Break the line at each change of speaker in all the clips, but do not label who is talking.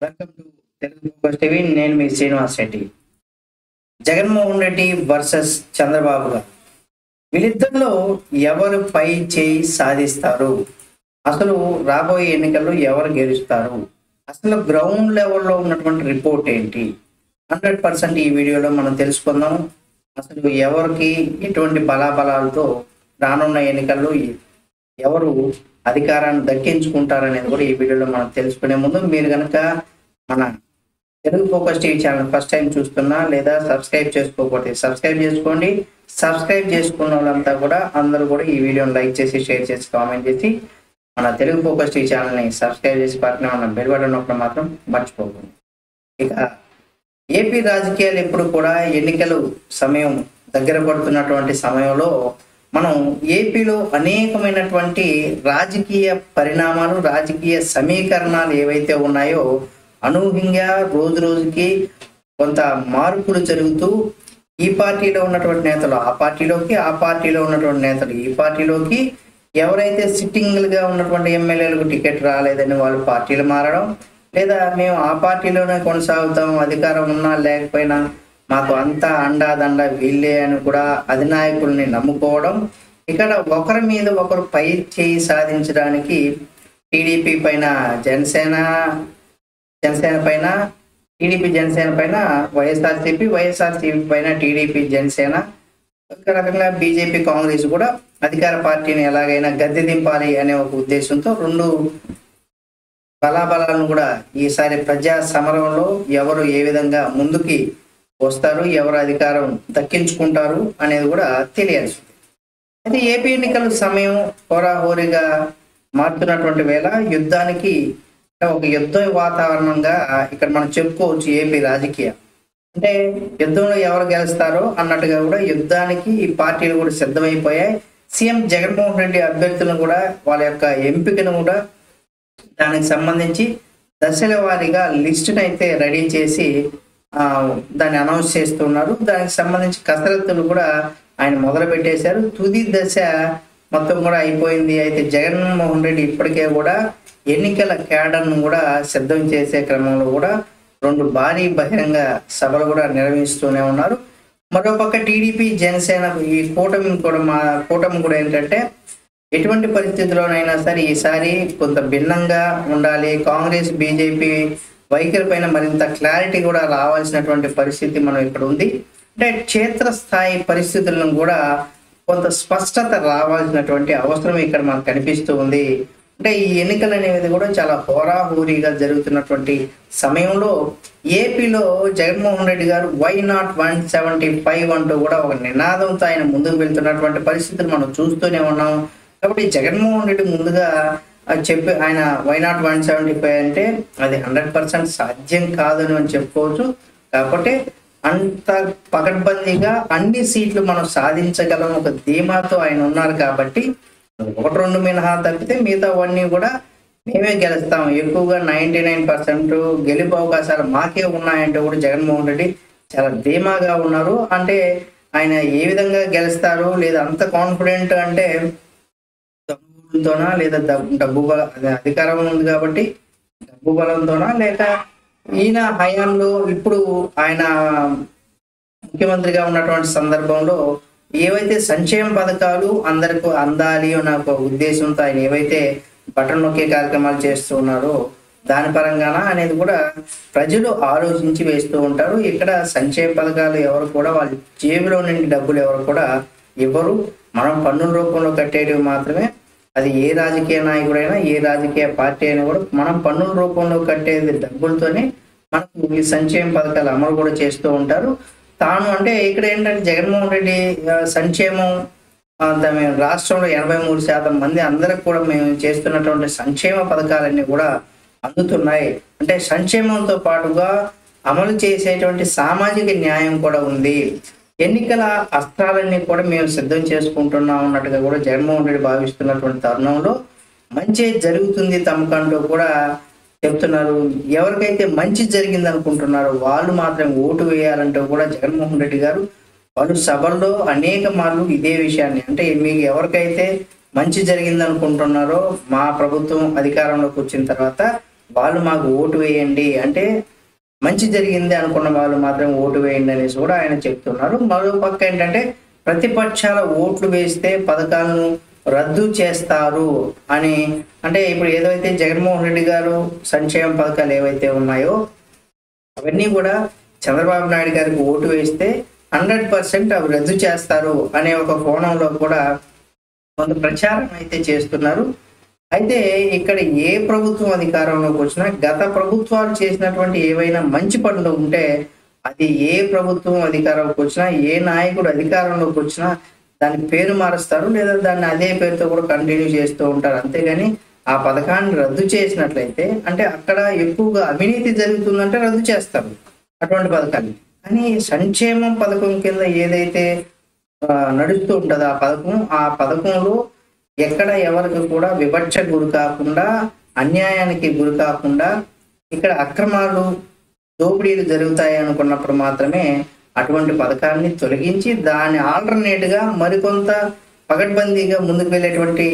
Welcome to Telugu focus TV. నేను మీ Srinivas Reddy. Jaganmohan Reddy versus Chandrababu గారు, వీళ్ళిద్దరిలో ఎవరు పై చేయి సాధిస్తారు? అసలు రాబోయే ఎన్నికల్లో ఎవరు గెలుస్తారు? అసలు గ్రౌండ్ లెవెల్లో ఉన్నటువంటి రిపోర్ట్ ఏంటి? 100% ఈ వీడియోలో మనం తెలుసుకుందాం. అసలు ఎవరికి ఎటువంటి బలాబలాలతో రానున్న ఎన్నికల్లో ఎవరు అధికారాన్ని దక్కించుకుంటారనేది కూడా ఈ వీడియోలో మనం తెలుసుకునే ముందు మీరు కనుక మన Telugu focus TV channel first time చూస్తున్నా లేదా సబ్స్క్రైబ్ చేసుకోకపోతే సబ్స్క్రైబ్ చేసుకోండి. సబ్స్క్రైబ్ చేసుకున్న వాళ్ళంతా కూడా అందరూ కూడా ఈ వీడియోని లైక్ చేసి, షేర్ చేసి, కామెంట్ చేసి మన తెలుగు ఫోకస్ టీవీ ఛానల్ని సబ్స్క్రైబ్ చేసి పక్కనే ఉన్న బెల్ బటన్ నొక్కడం మాత్రం మర్చిపోకండి. ఇక ఏపీ రాజకీయాలు ఎప్పుడు కూడా ఎన్నికలు సమయం దగ్గర పడుతున్నటువంటి సమయంలో మనం ఏపీలో అనేకమైనటువంటి రాజకీయ పరిణామాలు, రాజకీయ సమీకరణాలు ఏవైతే ఉన్నాయో అనూహ్యంగా రోజు రోజుకి కొంత మార్పులు జరుగుతూ ఈ పార్టీలో ఉన్నటువంటి నేతలు ఆ పార్టీలోకి, ఆ పార్టీలో ఉన్నటువంటి నేతలు ఈ పార్టీలోకి, ఎవరైతే సిట్టింగ్లుగా ఉన్నటువంటి ఎమ్మెల్యేలకు టికెట్ రాలేదని వాళ్ళు పార్టీలు మారడం, లేదా మేము ఆ పార్టీలోనే కొనసాగుతాం, అధికారం ఉన్నా లేకపోయినా మాకు అంతా అండాదండ వీళ్ళే అని కూడా అధినాయకుల్ని నమ్ముకోవడం, ఇక్కడ ఒకరి మీద ఒకరు పై చేయి సాధించడానికి టీడీపీ పైన జనసేన పైన, టీడీపీ జనసేన పైన వైఎస్ఆర్సీపీ పైన టీడీపీ జనసేన, ఒక రకంగా బీజేపీ కాంగ్రెస్ కూడా అధికార పార్టీని ఎలాగైనా గద్దె దింపాలి అనే ఒక ఉద్దేశంతో రెండు బలాబలాలను కూడా ఈసారి ప్రజా సమరంలో ఎవరు ఏ విధంగా ముందుకి వస్తారు, ఎవరు అధికారం దక్కించుకుంటారు అనేది కూడా తెలియాల్సి ఉంది. అయితే ఏపీ ఎన్నికల సమయం హోరాహోరీగా మారుతున్నటువంటి వేళ యుద్ధానికి ఒక యుద్ధ వాతావరణంగా ఇక్కడ మనం చెప్పుకోవచ్చు. ఏపీ రాజకీయం అంటే యుద్ధంలో ఎవరు గెలుస్తారో అన్నట్టుగా కూడా యుద్ధానికి ఈ పార్టీలు కూడా సిద్ధమైపోయాయి. సీఎం జగన్మోహన్ రెడ్డి అభ్యర్థులను కూడా వాళ్ళ యొక్క ఎంపికను కూడా దానికి సంబంధించి దశల వారీగా లిస్టును అయితే రెడీ చేసి దాన్ని అనౌన్స్ చేస్తున్నారు. దానికి సంబంధించి కసరత్తులు కూడా ఆయన మొదలు పెట్టేశారు. తుది దశ మొత్తం కూడా అయిపోయింది. అయితే జగన్మోహన్ రెడ్డి ఇప్పటికే కూడా ఎన్నికల క్యాడర్ను కూడా సిద్ధం చేసే క్రమంలో కూడా రెండు భారీ బహిరంగ సభలు కూడా నిర్వహిస్తూనే ఉన్నారు. మరోపక్క టీడీపీ జనసేన ఈ కూటమి కూడా ఏంటంటే ఎటువంటి పరిస్థితుల్లోనైనా సరే ఈసారి కొంత భిన్నంగా ఉండాలి, కాంగ్రెస్ బీజేపీ వైఖరి పైన మరింత క్లారిటీ కూడా రావాల్సినటువంటి పరిస్థితి మనం ఇక్కడ ఉంది. అంటే క్షేత్రస్థాయి పరిస్థితులను కూడా కొంత స్పష్టత రావాల్సినటువంటి అవసరం ఇక్కడ మనకు కనిపిస్తూ ఉంది. అంటే ఈ ఎన్నికలు అనేది కూడా చాలా హోరాహోరీగా జరుగుతున్నటువంటి సమయంలో ఏపీలో జగన్మోహన్ రెడ్డి గారు వై నాట్ 175 అంటూ కూడా ఒక నినాదంతో ఆయన ముందుకు వెళ్తున్నటువంటి పరిస్థితులు మనం చూస్తూనే ఉన్నాం. కాబట్టి జగన్మోహన్ రెడ్డి ముందుగా చెప్పి ఆయన వై నాట్ 175 అంటే అది 100% సాధ్యం కాదని అని చెప్పుకోవచ్చు. కాబట్టి అంత పకడ్బందీగా అన్ని సీట్లు మనం సాధించగలం ఒక ధీమాతో ఆయన ఉన్నారు. కాబట్టి 1-2 మినహా తప్పితే మిగతావన్నీ కూడా మేమే గెలుస్తాం, ఎక్కువగా 99% గెలుపు అవకాశాలు మాకే ఉన్నాయంటే కూడా జగన్మోహన్ రెడ్డి చాలా ధీమాగా ఉన్నారు. అంటే ఆయన ఏ విధంగా గెలుస్తారు, లేదా అంత కాన్ఫిడెంట్ అంటే డబ్బుతోనా, లేదా డబ్బు అధికారం ఉంది కాబట్టి డబ్బు బలంతోనా, లేక ఈయన హయాంలో ఇప్పుడు ఆయన ముఖ్యమంత్రిగా ఉన్నటువంటి సందర్భంలో ఏవైతే సంక్షేమ పథకాలు అందరికీ అందాలి అన్న ఒక ఉద్దేశంతో ఆయన ఏవైతే బటన్ నొక్కే కార్యక్రమాలు చేస్తూ ఉన్నారో దాని పరంగాన అనేది కూడా ప్రజలు ఆలోచించి వేస్తూ ఉంటారు. ఇక్కడ సంక్షేమ పథకాలు ఎవరు కూడా వాళ్ళ జేబులో నుండి డబ్బులు ఎవరు కూడా ఇవ్వరు. మనం పన్నుల రూపంలో కట్టేటివి మాత్రమే. అది ఏ రాజకీయ నాయకుడైనా, ఏ రాజకీయ పార్టీ అయినా కూడా మనం పన్నుల రూపంలో కట్టేది డబ్బులతోనే మనకు ఈ సంక్షేమ పథకాలు అమలు కూడా చేస్తూ ఉంటారు. తాను అంటే ఇక్కడ ఏంటంటే జగన్మోహన్ రెడ్డి సంక్షేమం మేము రాష్ట్రంలో 83% మంది అందరికి కూడా మేము చేస్తున్నటువంటి సంక్షేమ పథకాలన్నీ కూడా అందుతున్నాయి. అంటే సంక్షేమంతో పాటుగా అమలు చేసేటువంటి సామాజిక న్యాయం కూడా ఉంది. ఎన్నికల అస్త్రాలన్నీ కూడా మేము సిద్ధం చేసుకుంటున్నాం అన్నట్టుగా కూడా జగన్మోహన్ రెడ్డి భావిస్తున్నటువంటి తరుణంలో మంచి జరుగుతుంది తమకంటూ కూడా చెప్తున్నారు. ఎవరికైతే మంచి జరిగింది అనుకుంటున్నారో వాళ్ళు మాత్రం ఓటు వేయాలంటూ కూడా జగన్మోహన్ రెడ్డి గారు పలు సభల్లో అనేక మార్లు ఇదే విషయాన్ని, అంటే మీకు ఎవరికైతే మంచి జరిగింది అనుకుంటున్నారో మా ప్రభుత్వం అధికారంలోకి వచ్చిన తర్వాత వాళ్ళు మాకు ఓటు వేయండి అంటే మంచి జరిగింది అనుకున్న వాళ్ళు మాత్రం ఓటు వేయండి అనేసి కూడా ఆయన చెప్తున్నారు. మరో పక్క ఏంటంటే ప్రతిపక్షాల ఓట్లు వేస్తే పథకాలను రద్దు చేస్తారు అని, అంటే ఇప్పుడు ఏదైతే జగన్మోహన్ రెడ్డి గారు సంక్షేమ పథకాలు ఏవైతే ఉన్నాయో అవన్నీ కూడా చంద్రబాబు నాయుడు గారికి ఓటు వేస్తే 100% అవి రద్దు చేస్తారు అనే ఒక కోణంలో కూడా కొంత ప్రచారం అయితే చేస్తున్నారు. అయితే ఇక్కడ ఏ ప్రభుత్వం అధికారంలోకి వచ్చినా గత ప్రభుత్వాలు చేసినటువంటి ఏవైనా మంచి పనులు ఉంటే అది ఏ ప్రభుత్వం అధికారంలోకి వచ్చినా ఏ నాయకుడు అధికారంలోకి వచ్చినా దాని పేరు మారుస్తారు, లేదా దాన్ని అదే పేరుతో కూడా కంటిన్యూ చేస్తూ ఉంటారు. అంతేగాని ఆ పథకాన్ని రద్దు చేసినట్లయితే అంటే అక్కడ ఎక్కువగా అవినీతి జరుగుతుందంటే రద్దు చేస్తారు అటువంటి పథకాన్ని. కానీ సంక్షేమం పథకం కింద ఏదైతే నడుస్తూ ఉంటుందో ఆ పథకంలో ఎక్కడ ఎవరికి కూడా వివక్ష గురి కాకుండా, అన్యాయానికి గురి కాకుండా, ఇక్కడ అక్రమాలు దోపిడీలు జరుగుతాయి అనుకున్నప్పుడు మాత్రమే అటువంటి పథకాన్ని తొలగించి దాని ఆల్టర్నేట్ గా మరికొంత పకడ్బందీగా ముందుకు వెళ్ళేటువంటి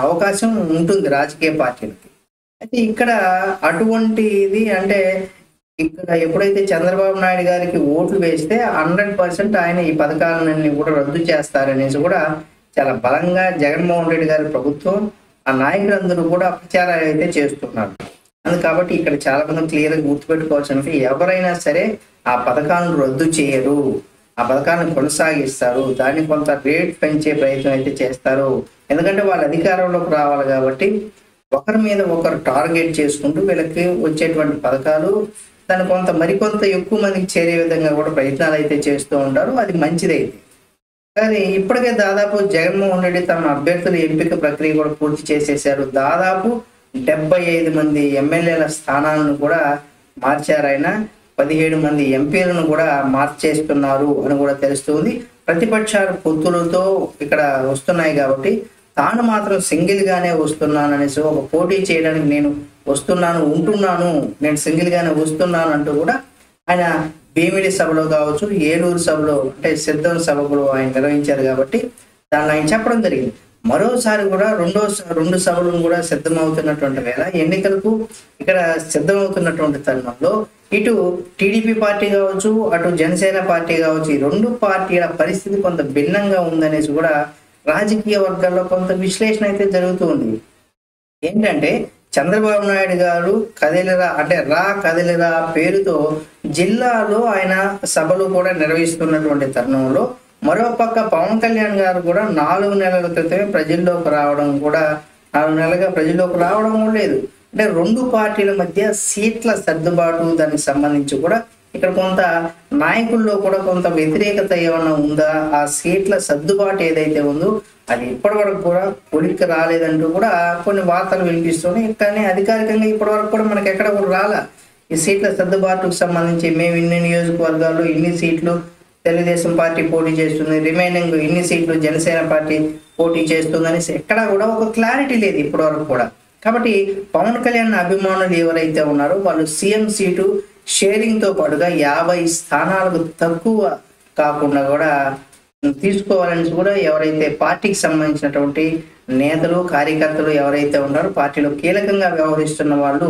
అవకాశం ఉంటుంది రాజకీయ పార్టీలకి. అయితే ఇక్కడ అటువంటిది అంటే ఇక్కడ ఎప్పుడైతే చంద్రబాబు నాయుడు గారికి ఓట్లు వేస్తే 100% ఆయన ఈ పథకాలన్నీ కూడా రద్దు చేస్తారనేసి కూడా చాలా బలంగా జగన్మోహన్ రెడ్డి గారి ప్రభుత్వం ఆ నాయకులందరూ కూడా ప్రచారాలు అయితే చేస్తున్నారు. కాబట్టి ఇక్కడ చాలా మంది క్లియర్ గా గుర్తుపెట్టుకోవాల్సినవి, ఎవరైనా సరే ఆ పథకాలను రద్దు చేయరు, ఆ పథకాలను కొనసాగిస్తారు, దాన్ని కొంత రేట్ పెంచే ప్రయత్నం అయితే చేస్తారు. ఎందుకంటే వాళ్ళు అధికారంలోకి రావాలి కాబట్టి ఒకరి మీద ఒకరు టార్గెట్ చేసుకుంటూ వీళ్ళకి వచ్చేటువంటి పథకాలు దాన్ని కొంత మరికొంత ఎక్కువ మందికి చేరే విధంగా కూడా ప్రయత్నాలు అయితే చేస్తూ ఉంటారు. అది మంచిదైతే. కానీ ఇప్పటికే దాదాపు జగన్మోహన్ రెడ్డి తమ అభ్యర్థుల ఎంపిక ప్రక్రియ కూడా పూర్తి చేసేశారు. దాదాపు 75 మంది ఎమ్మెల్యేల స్థానాలను కూడా మార్చారు ఆయన. 17 మంది ఎంపీలను కూడా మార్చేస్తున్నారు అని కూడా తెలుస్తుంది. ప్రతిపక్షాల పొత్తులతో ఇక్కడ వస్తున్నాయి కాబట్టి తాను మాత్రం సింగిల్ గానే వస్తున్నాను అనేసి ఒక పోటీ చేయడానికి నేను సింగిల్ గానే వస్తున్నాను అంటూ కూడా ఆయన భీమిడి సభలో కావచ్చు, ఏలూరు సభలో అంటే సిద్ధం సభలో ఆయన నిర్వహించారు కాబట్టి దాన్ని ఆయన చెప్పడం జరిగింది. మరోసారి కూడా రెండు సభలను కూడా సిద్ధమవుతున్నటువంటి వేళ ఎన్నికలకు ఇక్కడ సిద్ధమవుతున్నటువంటి తరుణంలో ఇటు టీడీపీ పార్టీ కావచ్చు, అటు జనసేన పార్టీ కావచ్చు, ఈ రెండు పార్టీల పరిస్థితి కొంత భిన్నంగా ఉందనేసి కూడా రాజకీయ వర్గాల్లో కొంత విశ్లేషణ అయితే జరుగుతూ ఉంది. ఏంటంటే చంద్రబాబు నాయుడు గారు కదిలిరా పేరుతో జిల్లాలో ఆయన సభలు కూడా నిర్వహిస్తున్నటువంటి తరుణంలో మరోపక్క పవన్ కళ్యాణ్ గారు కూడా 4 నెలల క్రితమే ప్రజల్లోకి రావడం కూడా లేదు. అంటే రెండు పార్టీల మధ్య సీట్ల సర్దుబాటు దానికి సంబంధించి కూడా ఇక్కడ కొంత నాయకుల్లో కూడా కొంత వ్యతిరేకత ఏమన్నా ఉందా, ఆ సీట్ల సర్దుబాటు ఏదైతే ఉందో అది ఇప్పటి వరకు కూడా కొలిక్కి రాలేదంటూ కూడా కొన్ని వార్తలు వినిపిస్తున్నాయి. కానీ అధికారికంగా ఇప్పటి వరకు కూడా మనకి ఎక్కడ కూడా రాలా ఈ సీట్ల సర్దుబాటుకు సంబంధించి. మేము ఇన్ని నియోజకవర్గాల్లో ఇన్ని సీట్లు తెలుగుదేశం పార్టీ పోటీ చేస్తుంది, రిమైనింగ్ ఇన్ని సీట్లు జనసేన పార్టీ పోటీ చేస్తుందని ఎక్కడా కూడా ఒక క్లారిటీ లేదు ఇప్పటి వరకు కూడా. కాబట్టి పవన్ కళ్యాణ్ అభిమానులు ఎవరైతే ఉన్నారో వాళ్ళు సీఎం సీటు షేరింగ్ తో పాటుగా 50 స్థానాలకు తక్కువ కాకుండా కూడా తీసుకోవాలని కూడా ఎవరైతే పార్టీకి సంబంధించినటువంటి నేతలు కార్యకర్తలు ఎవరైతే ఉన్నారో పార్టీలో కీలకంగా వ్యవహరిస్తున్న వాళ్ళు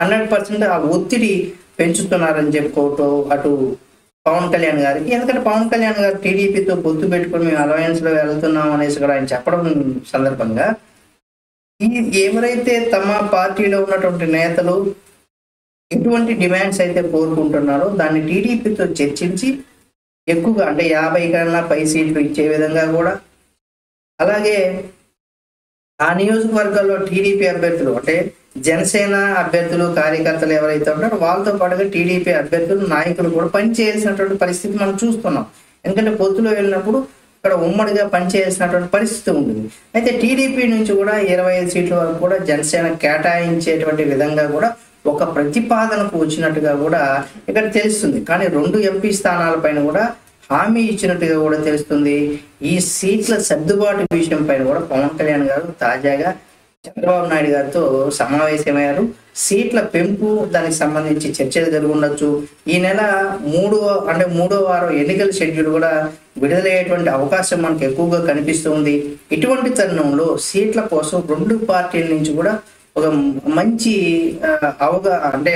100% ఆ ఒత్తిడి పెంచుతున్నారని చెప్పుకోవటం అటు పవన్ కళ్యాణ్ గారికి. ఎందుకంటే పవన్ కళ్యాణ్ గారు టీడీపీతో పొత్తు పెట్టుకుని మేము అలయన్స్ లో వెళ్తున్నాం అనేసి కూడా ఆయన చెప్పడం సందర్భంగా ఎవరైతే తమ పార్టీలో ఉన్నటువంటి నేతలు ఎటువంటి డిమాండ్స్ అయితే కోరుకుంటున్నారో దాన్ని టీడీపీతో చర్చించి ఎక్కువగా అంటే 50 కన్నా పై సీట్లు ఇచ్చే విధంగా కూడా, అలాగే ఆ నియోజకవర్గాల్లో టీడీపీ అభ్యర్థులు అంటే జనసేన అభ్యర్థులు కార్యకర్తలు ఎవరైతే ఉన్నారో వాళ్ళతో పాటుగా టీడీపీ అభ్యర్థులు నాయకులు కూడా పనిచేయాల్సినటువంటి పరిస్థితి మనం చూస్తున్నాం. ఎందుకంటే పొత్తులో వెళ్ళినప్పుడు ఇక్కడ ఉమ్మడిగా పనిచేయాల్సినటువంటి పరిస్థితి ఉంటుంది. అయితే టీడీపీ నుంచి కూడా 25 సీట్ల వరకు కూడా జనసేన కేటాయించేటువంటి విధంగా కూడా ఒక ప్రతిపాదనకు వచ్చినట్టుగా కూడా ఇక్కడ తెలుస్తుంది. కానీ 2 ఎంపీ స్థానాల పైన కూడా హామీ ఇచ్చినట్టుగా కూడా తెలుస్తుంది. ఈ సీట్ల సర్దుబాటు విషయం పైన కూడా పవన్ కళ్యాణ్ గారు తాజాగా చంద్రబాబు నాయుడు గారితో సమావేశమయ్యారు. సీట్ల పెంపు దానికి సంబంధించి చర్చలు జరుగుండొచ్చు. ఈ నెల మూడో వారం ఎన్నికల షెడ్యూల్ కూడా విడుదలయ్యేటువంటి అవకాశం మనకు ఎక్కువగా కనిపిస్తుంది. ఇటువంటి తరుణంలో సీట్ల కోసం 2 పార్టీల నుంచి కూడా ఒక మంచి అంటే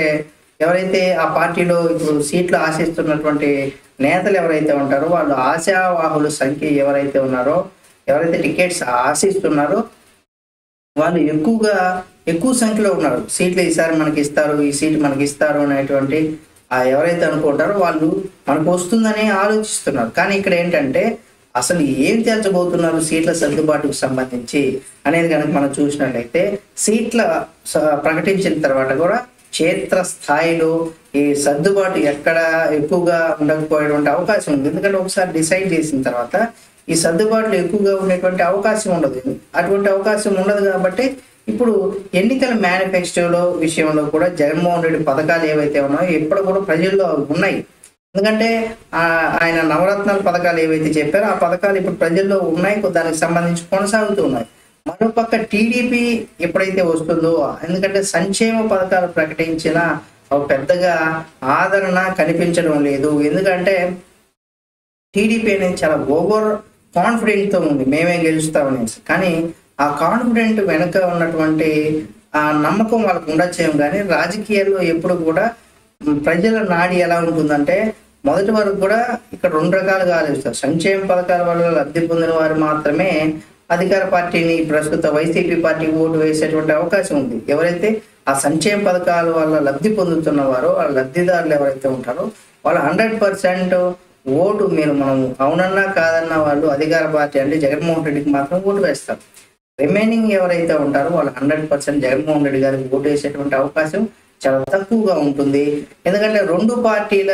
ఎవరైతే ఆ పార్టీలో ఇప్పుడు సీట్లు ఆశిస్తున్నటువంటి నేతలు ఎవరైతే ఉంటారో వాళ్ళు ఆశావాహుల సంఖ్య ఎవరైతే ఉన్నారో, ఎవరైతే టికెట్స్ ఆశిస్తున్నారో వాళ్ళు ఎక్కువ సంఖ్యలో ఉన్నారు. సీట్లు ఈసారి మనకి ఇస్తారు, ఈ సీట్ మనకి ఇస్తారు అనేటువంటి ఎవరైతే అనుకుంటారో వాళ్ళు మనకు వస్తుందని ఆలోచిస్తున్నారు. కానీ ఇక్కడ ఏంటంటే అసలు ఏం తేల్చబోతున్నారు సీట్ల సర్దుబాటుకు సంబంధించి అనేది కనుక మనం చూసినట్లయితే, సీట్ల ప్రకటించిన తర్వాత కూడా క్షేత్ర స్థాయిలో ఈ సర్దుబాటు ఎక్కడ ఎక్కువగా ఉండకపోయేటువంటి అవకాశం ఉంది. ఎందుకంటే ఒకసారి డిసైడ్ చేసిన తర్వాత ఈ సర్దుబాట్లు ఎక్కువగా ఉండేటువంటి అవకాశం ఉండదు. అటువంటి అవకాశం ఉండదు కాబట్టి ఇప్పుడు ఎన్నికల మేనిఫెస్టోలో విషయంలో కూడా జగన్మోహన్ రెడ్డి పథకాలు ఏవైతే ఉన్నాయో ఇప్పుడు కూడా ప్రజల్లో ఉన్నాయి. ఎందుకంటే ఆయన నవరత్నాల పథకాలు ఏవైతే చెప్పారో ఆ పథకాలు ఇప్పుడు ప్రజల్లో ఉన్నాయి, దానికి సంబంధించి కొనసాగుతూ ఉన్నాయి. మరోపక్క టీడీపీ ఎప్పుడైతే వస్తుందో, ఎందుకంటే సంక్షేమ పథకాలు ప్రకటించిన పెద్దగా ఆదరణ కనిపించడం లేదు. ఎందుకంటే టీడీపీ అనేది చాలా ఓవర్ కాన్ఫిడెంట్తో ఉంది, మేమే గెలుస్తామనేసి. కానీ ఆ కాన్ఫిడెంట్ వెనుక ఉన్నటువంటి ఆ నమ్మకం వాళ్ళకు ఉండొచ్చేమో. కానీ రాజకీయాల్లో ఎప్పుడు కూడా ప్రజల నాడి ఎలా ఉంటుందంటే, మొదటి వరకు కూడా ఇక్కడ 2 రకాలుగా ఆలోచిస్తారు. సంక్షేమ పథకాల వల్ల లబ్ధి పొందిన వారు మాత్రమే అధికార పార్టీని, ప్రస్తుత వైసీపీ పార్టీకి ఓటు వేసేటువంటి అవకాశం ఉంది. ఎవరైతే ఆ సంక్షేమ పథకాల వల్ల లబ్ధి పొందుతున్నవారో ఆ లబ్ధిదారులు ఎవరైతే ఉంటారో వాళ్ళు 100% ఓటు మనం అవునన్నా కాదన్నా వాళ్ళు అధికార పార్టీ అంటే జగన్మోహన్ రెడ్డికి మాత్రం ఓటు వేస్తారు. రిమైనింగ్ ఎవరైతే ఉంటారో వాళ్ళు 100% జగన్మోహన్ రెడ్డి గారికి ఓటు వేసేటువంటి అవకాశం చాలా తక్కువగా ఉంటుంది. ఎందుకంటే 2 పార్టీల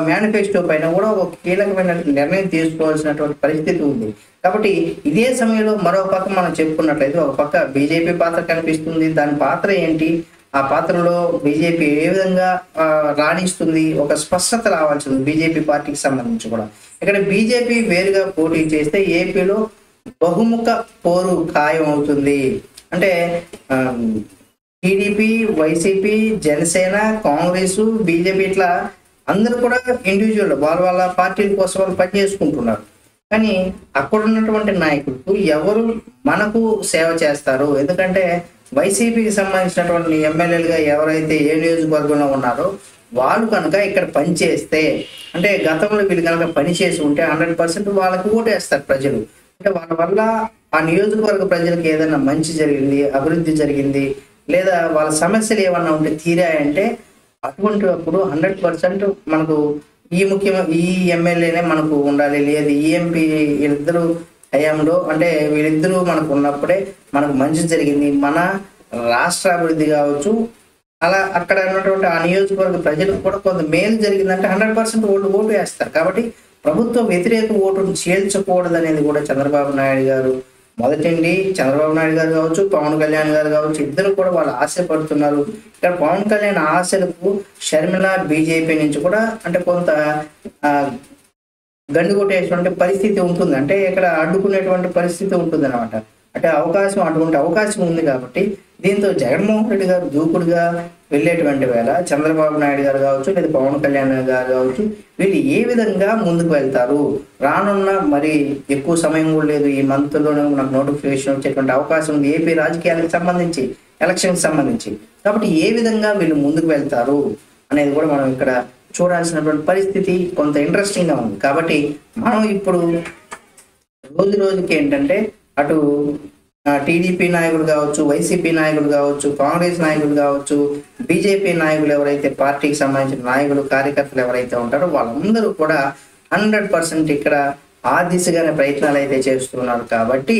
మేనిఫెస్టో పైన కూడా ఒక కీలకమైన నిర్ణయం తీసుకోవాల్సినటువంటి పరిస్థితి ఉంది. కాబట్టి ఇదే సమయంలో మరో పక్క మనం చెప్పుకున్నట్లయితే, ఒక పక్క బీజేపీ పాత్ర కనిపిస్తుంది. దాని పాత్ర ఏంటి, ఆ పాత్రలో బీజేపీ ఏ విధంగా రాణిస్తుంది, ఒక స్పష్టత రావాల్సి ఉంది బీజేపీ పార్టీకి సంబంధించి కూడా. ఇక్కడ బీజేపీ వేరుగా పోటీ చేస్తే ఏపీలో బహుముఖ పోరు ఖాయం అవుతుంది. అంటే TDP, YCP, Janasena, Congress, BJP ఇట్లా అందరూ కూడా ఇండివిజువల్ వాళ్ళ పార్టీల కోసం వాళ్ళు పనిచేసుకుంటున్నారు. కానీ అక్కడ ఉన్నటువంటి నాయకులకు ఎవరు మనకు సేవ చేస్తారు? ఎందుకంటే వైసీపీకి సంబంధించినటువంటి ఎమ్మెల్యేలుగా ఎవరైతే ఏ నియోజకవర్గంలో ఉన్నారో వాళ్ళు కనుక ఇక్కడ పనిచేస్తే, అంటే గతంలో వీళ్ళు కనుక పనిచేసి ఉంటే 100% వాళ్ళకి ఓటేస్తారు ప్రజలు. అంటే వాళ్ళ వల్ల ఆ నియోజకవర్గ ప్రజలకు ఏదైనా మంచి జరిగింది, అభివృద్ధి జరిగింది, లేదా వాళ్ళ సమస్యలు ఏమన్నా ఉంటే తీరాయంటే అటువంటి అప్పుడు 100% మనకు ఈ ఎమ్మెల్యేనే మనకు ఉండాలి, లేదు ఈ ఎంపీ వీళ్ళిద్దరూ హయాంలో అంటే వీళ్ళిద్దరూ మనకు ఉన్నప్పుడే మనకు మంచి జరిగింది, మన రాష్ట్ర అభివృద్ధి కావచ్చు, అలా అక్కడ ఉన్నటువంటి ఆ నియోజకవర్గ ప్రజలకు కూడా కొంత మేలు జరిగిందంటే 100% ఓటు వేస్తారు. కాబట్టి ప్రభుత్వ వ్యతిరేక ఓటును చేల్చకూడదు అనేది కూడా చంద్రబాబు నాయుడు గారు మొదటండి. చంద్రబాబు నాయుడు గారు కావచ్చు, పవన్ కళ్యాణ్ గారు కావచ్చు, ఇద్దరు కూడా వాళ్ళు ఆశపడుతున్నారు. ఇక్కడ పవన్ కళ్యాణ్ ఆశలకు షర్మిల బీజేపీ నుంచి కూడా అంటే కొంత గండి కొట్టేటువంటి పరిస్థితి ఉంటుంది. అంటే ఇక్కడ అడ్డుకునేటువంటి పరిస్థితి ఉంటుంది అనమాట. అంటే అటువంటి అవకాశం ఉంది. కాబట్టి దీంతో జగన్మోహన్ రెడ్డి గారు దూకుడుగా వెళ్ళేటువంటి వేళ చంద్రబాబు నాయుడు గారు కావచ్చు, లేదా పవన్ కళ్యాణ్ గారు కావచ్చు, వీళ్ళు ఏ విధంగా ముందుకు వెళ్తారు? రానున్న మరి ఎక్కువ సమయం కూడా లేదు, ఈ మంత్లోనే మనకు నోటిఫికేషన్ వచ్చేటువంటి అవకాశం ఉంది ఏపీ రాజకీయాలకు సంబంధించి, ఎలక్షన్కి సంబంధించి. కాబట్టి ఏ విధంగా వీళ్ళు ముందుకు వెళ్తారు అనేది కూడా మనం ఇక్కడ చూడాల్సినటువంటి పరిస్థితి కొంత ఇంట్రెస్టింగ్గా ఉంది. కాబట్టి మనం ఇప్పుడు రోజుకి ఏంటంటే అటు టీడీపీ నాయకులు కావచ్చు, వైసీపీ నాయకులు కావచ్చు, కాంగ్రెస్ నాయకులు కావచ్చు, బీజేపీ నాయకులు ఎవరైతే పార్టీకి సంబంధించిన నాయకులు, కార్యకర్తలు ఎవరైతే ఉంటారో వాళ్ళందరూ కూడా 100% ఇక్కడ ఆ దిశగానే ప్రయత్నాలు అయితే చేస్తున్నారు. కాబట్టి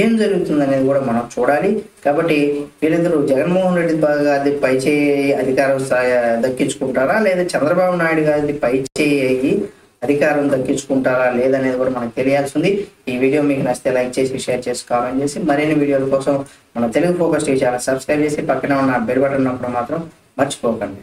ఏం జరుగుతుంది అనేది కూడా మనం చూడాలి. కాబట్టి వీళ్ళిద్దరూ జగన్మోహన్ రెడ్డి గారి పైచేయి అధికారం దక్కించుకుంటారా, లేదా చంద్రబాబు నాయుడు గారి పైచేయి అధికారం దక్కించుకుంటారా లేదనేది కూడా మనకు తెలియాల్సింది. ఈ వీడియో మీకు నచ్చితే లైక్ చేసి, షేర్ చేసి, కామెంట్ చేసి, మరిన్ని వీడియోల కోసం మన Telugu focus TV channel subscribe చేసి పక్కన ఉన్న బెల్ బటన్ నొక్కడం మాత్రం మర్చిపోకండి.